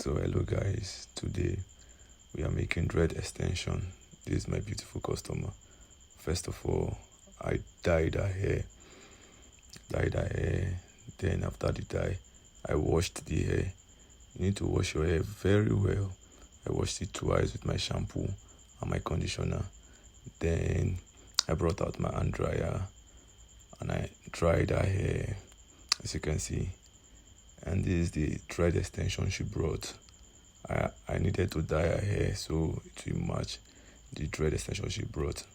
So hello guys, today we are making dread extension. This is my beautiful customer. First of all, I dyed her hair. Then after the dye, I washed the hair. You need to wash your hair very well. I washed it twice with my shampoo and my conditioner. Then I brought out my hand dryer and I dried her hair, as you can see. And this is the dread extension she brought. I needed to dye her hair so it will match the dread extension she brought.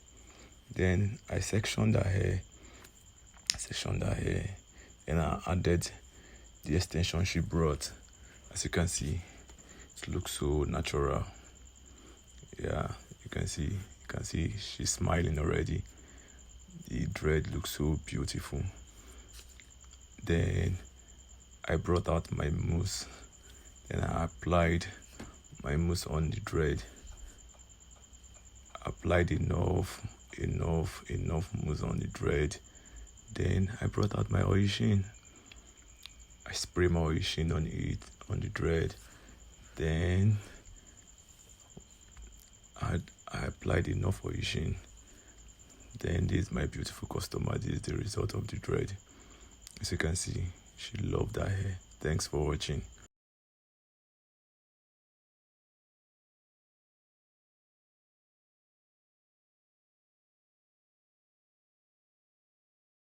Then I sectioned her hair. And I added the extension she brought. As you can see, it looks so natural. Yeah, you can see she's smiling already. The dread looks so beautiful. Then I brought out my mousse. Then I applied my mousse on the dread. Applied enough mousse on the dread. Then I brought out my oil sheen. I spray my oil sheen on the dread. Then I applied enough oil sheen. Then this is my beautiful customer. This is the result of the dread. As you can see, she loved her hair. Thanks for watching.